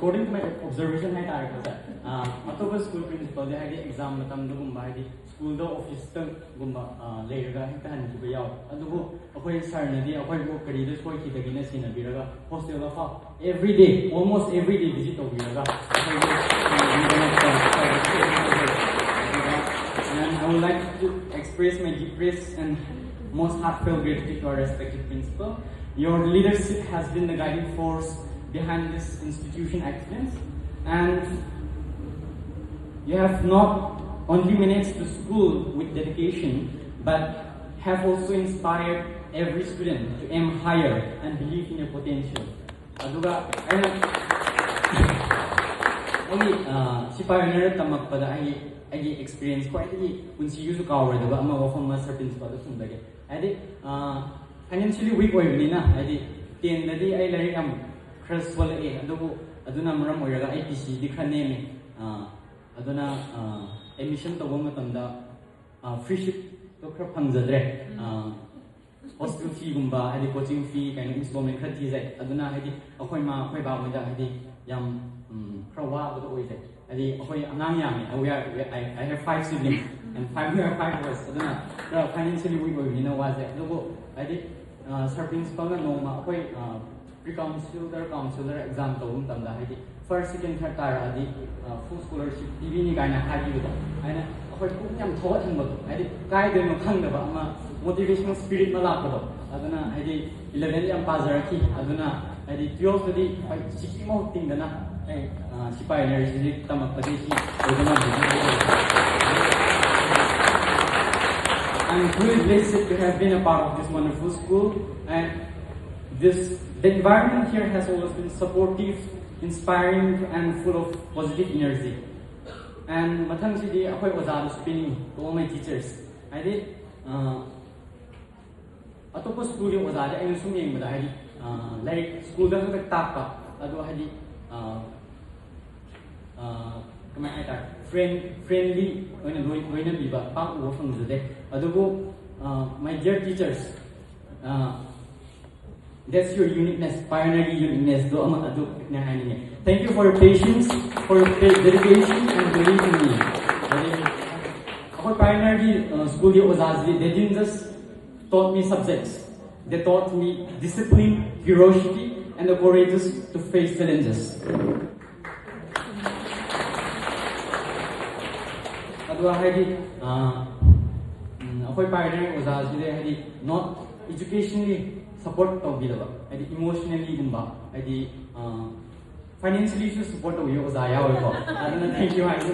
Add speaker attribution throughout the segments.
Speaker 1: according to my observation, I tell you, school principal, they had exam, school office, later, hostel every day, almost every day visit and I would like to express my deepest and most heartfelt gratitude to our respected principal. Your leadership has been the guiding force behind this institution excellence, and you have not only managed the school with dedication, but have also inspired every student to aim higher and believe in your potential. Aduga, si pioneer tamakpada ay experience ko ay unsi use ka word ba ama wafam master principal to sundage. Ay financially weak oy na ay 10 dadi ay lari am crush wala aduna maram oiraga ay PC di khaneme aduna admission to go matamda free ship to khra phangjadre hostel fee gumba ay coaching fee kind of installment khra thi jai aduna ay akhoi ma akhoi ba moida ay yam khra wa ba to oi jai ay akhoi anang yami I have 5 siblings and 5 boys aduna financially weak oy na wa jai logo ay sir principal na no ma akhoi pre-counselor exam to tamda hai first second third tara adi full scholarship tv ni gaina haji do aina akhoi ku yam thowa thang do ai kai de no khang da ba ama motivational spirit ma la ko aduna ai 11 yam pazara ki aduna ai 12 di ai siki mo ting da na ai sipai energy tamak padi ki aduna I'm truly blessed to have been a part of this wonderful school, and the environment here has always been supportive, inspiring, and full of positive energy. And mathang sidi akhoi oza spinning to all my teachers. I did atopa school yung oza ay nung sumiyeng bada ay like school da ka tapa ado ay kamay ay friendly oina biba pa uwa fang jode ado go my dear teachers, that's your uniqueness, pioneer uniqueness. Thank you for your patience, for your dedication, and belief in me. Our pioneer school they didn't just taught me subjects. They taught me discipline, curiosity, and the courage to face challenges. Our pioneer not educationally support to bidaba adi emotionally gumba adi financially support to yo zaya ko adana thank you and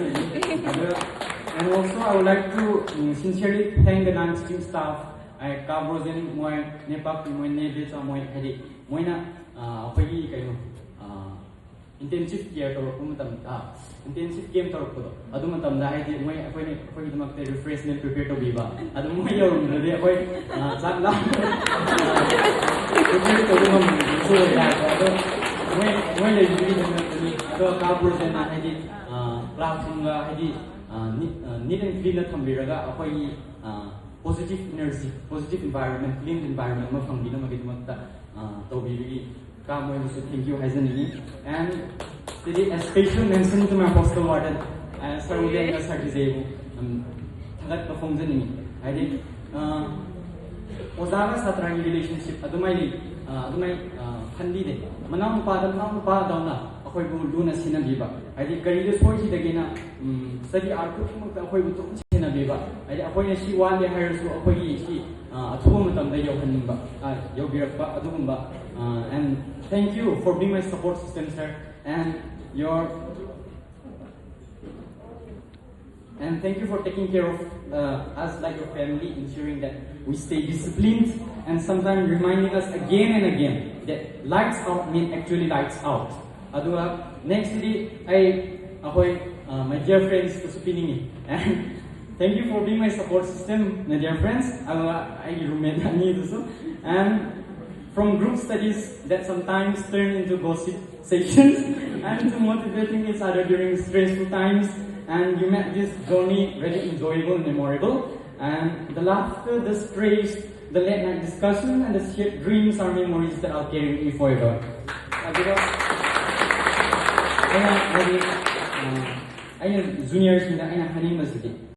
Speaker 1: also I would like to sincerely thank the non-teaching staff I kabrozen moy nepak moy nebe cha moy adi moina apagi kaino intensive care to intensive game to ko adu matam da adi moy apoi damak te refreshment prepare to biba adu moy yo rade apoi chak la prepare to mo so ya adu moy le yuri ni adu kabrozen na adi classroom ga adi neat and clean na thambiraga apoi positive energy, positive environment, clean environment ma phangina magidamakta to bibi kam I also thank you Haizani. And today a special mention to my hostel warden Sir William Sardizebu thagat perform jani I did ozaga satrangi relationship adumai khandi de manam pa dauna akhoi bu luna sinabiba I did career soi dagina study artu akhoi bu to sinabiba I did akhoi si wan de hire so akhoi si athu matam da yohanimba yobirakba adumba and thank you for being my support system, sir, and thank you for taking care of us like your family, ensuring that we stay disciplined and sometimes reminding us again and again that lights out mean actually lights out. Adua next day my dear friends Kusupini and thank you for being my support system, my dear friends. I roommate and from group studies that sometimes turn into gossip sessions and to motivating each other during stressful times, and you made this journey very enjoyable and memorable. And the laughter, the stress, the late night discussion, and the shared dreams are memories that I'll carry with me forever. ꯑꯩꯅ ꯍꯥꯏꯗꯤ ꯑꯩꯅ ꯖꯨꯅꯤꯌꯔꯁꯤꯡꯗ ꯑꯩꯅ ꯍꯥꯏꯅꯤꯡꯕꯁꯤꯗꯤ